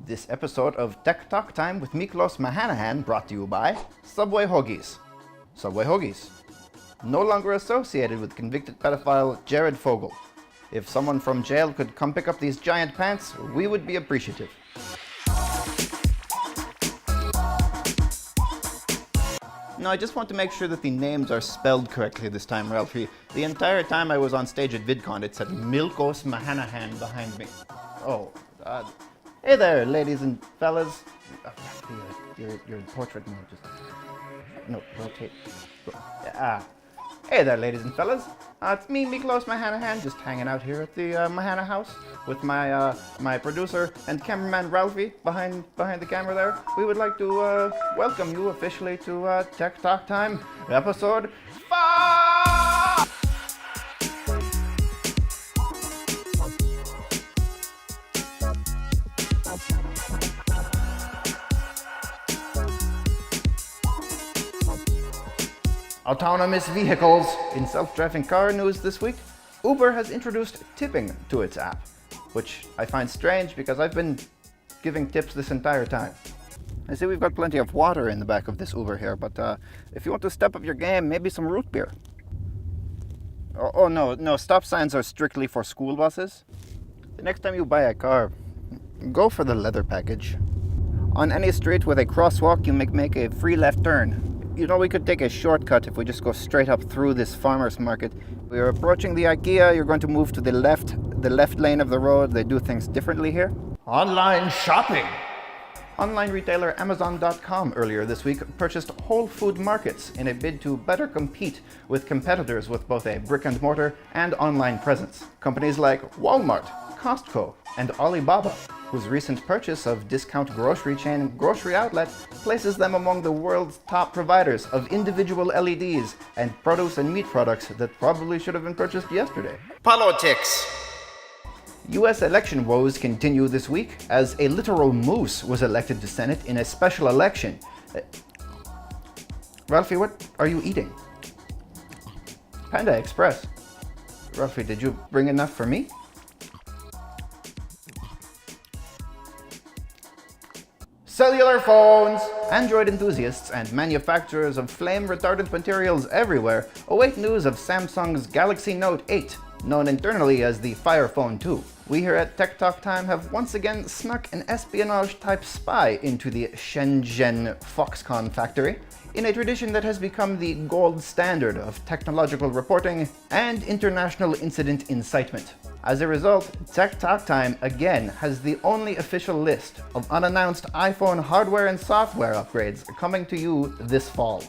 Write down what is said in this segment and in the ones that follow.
This episode of Tech Talk Time with Miklos Mahanahan brought to you by Subway Hoagies. Subway Hoagies. No longer associated with convicted pedophile Jared Fogle. If someone from jail could come pick up these giant pants, we would be appreciative. No, I just want to make sure that the names are spelled correctly this time, Ralphie. The entire time I was on stage at VidCon, it said Milkos Mahanahan behind me. Oh, hey there, ladies and fellas. You're in portrait mode. Just no, rotate. Hey there, ladies and fellas. It's me, Miklos Mahanahan, just hanging out here at the Mahana house with my my producer and cameraman Ralphie behind the camera there. We would like to welcome you officially to Tech Talk Time, episode 5. Autonomous vehicles. In self-driving car news this week, Uber has introduced tipping to its app, which I find strange because I've been giving tips this entire time. I see we've got plenty of water in the back of this Uber here, but if you want to step up your game, maybe some root beer. Oh no, stop signs are strictly for school buses. The next time you buy a car, go for the leather package. On any street with a crosswalk, you make a free left turn. You know, we could take a shortcut if we just go straight up through this farmer's market. We're approaching the IKEA. You're going to move to the left lane of the road. They do things differently here. Online shopping. Online retailer Amazon.com earlier this week purchased Whole Food Markets in a bid to better compete with competitors with both a brick and mortar and online presence. Companies like Walmart, Costco, and Alibaba, whose recent purchase of discount grocery chain Grocery Outlet places them among the world's top providers of individual LEDs and produce and meat products that probably should have been purchased yesterday. Politics. U.S. election woes continue this week as a literal moose was elected to Senate in a special election. Ralphie, what are you eating? Panda Express. Ralphie, did you bring enough for me? Cellular phones! Android enthusiasts and manufacturers of flame-retardant materials everywhere await news of Samsung's Galaxy Note 8, known internally as the Fire Phone 2. We here at Tech Talk Time have once again snuck an espionage-type spy into the Shenzhen Foxconn factory, in a tradition that has become the gold standard of technological reporting and international incident incitement. As a result, Tech Talk Time again has the only official list of unannounced iPhone hardware and software upgrades coming to you this fall.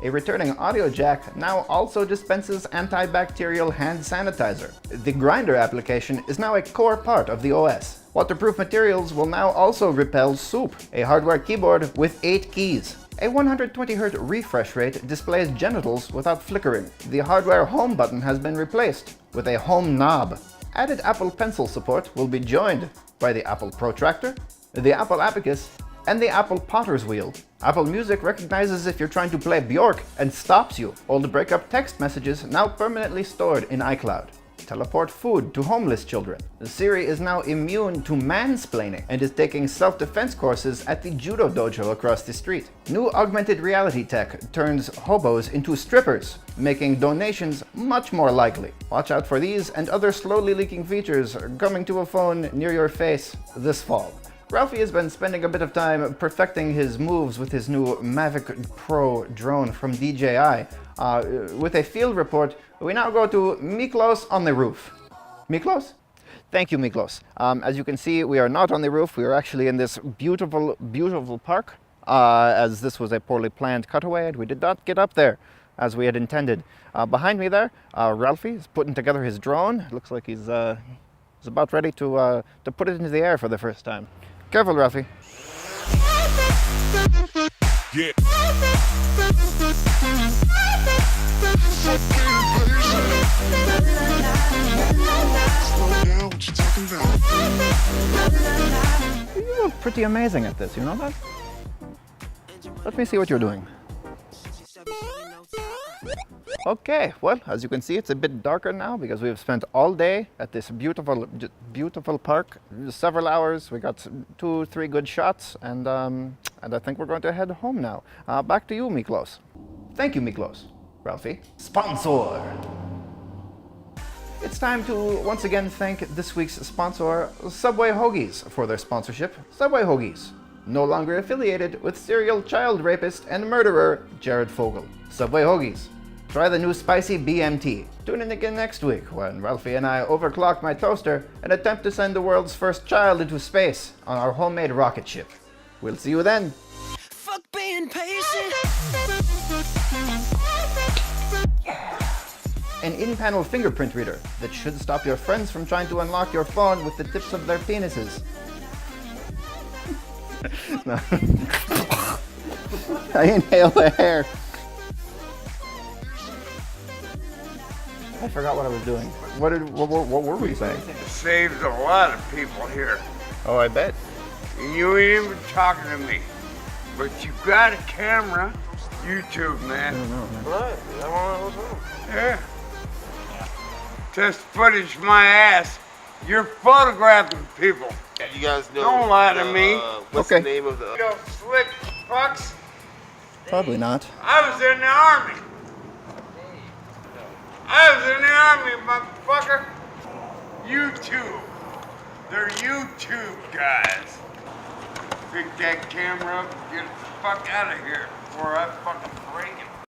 A returning audio jack now also dispenses antibacterial hand sanitizer. The Grindr application is now a core part of the OS. Waterproof materials will now also repel soup, a hardware keyboard with 8 keys. A 120Hz refresh rate displays genitals without flickering. The hardware home button has been replaced with a home knob. Added Apple Pencil support will be joined by the Apple Protractor, the Apple Abacus, and the Apple Potter's Wheel. Apple Music recognizes if you're trying to play Bjork and stops you. Old breakup text messages now permanently stored in iCloud. Teleport food to homeless children. Siri is now immune to mansplaining and is taking self-defense courses at the judo dojo across the street. New augmented reality tech turns hobos into strippers, making donations much more likely. Watch out for these and other slowly leaking features coming to a phone near your face this fall. Ralphie has been spending a bit of time perfecting his moves with his new Mavic Pro Drone from DJI. With a field report, we now go to Miklos on the roof. Miklos? Thank you, Miklos. As you can see, we are not on the roof. We are actually in this beautiful, beautiful park, as this was a poorly planned cutaway, and we did not get up there as we had intended. Behind me there, Ralphie is putting together his drone. It looks like he's about ready to put it into the air for the first time. Careful, Ralphie. Yeah. You're pretty amazing at this, you know that? Let me see what you're doing. Okay, well, as you can see, it's a bit darker now because we've spent all day at this beautiful park, several hours. We got 2-3 good shots, and I think we're going to head home now. Back to you, Miklos. Thank you, Miklos. Ralphie. Sponsor! It's time to once again thank this week's sponsor, Subway Hoagies, for their sponsorship. Subway Hoagies, no longer affiliated with serial child rapist and murderer Jared Fogle. Subway Hoagies. Try the new spicy BMT. Tune in again next week when Ralphie and I overclock my toaster and attempt to send the world's first child into space on our homemade rocket ship. We'll see you then. Fuck being patient. An in-panel fingerprint reader that should stop your friends from trying to unlock your phone with the tips of their penises. No. I inhale the hair. I forgot what I was doing. What were we saying? It saves a lot of people here. Oh, I bet. And you ain't even talking to me. But you got a camera. YouTube, man. I don't know, man. What? Is that one of those? Yeah. Test footage my ass. You're photographing people. You guys know. Don't lie to me. What's Okay. the name of the? You slick fucks. Probably not. I was in the army. I was in the army, motherfucker. YouTube. They're YouTube guys. Pick that camera up and get the fuck out of here before I fucking break it.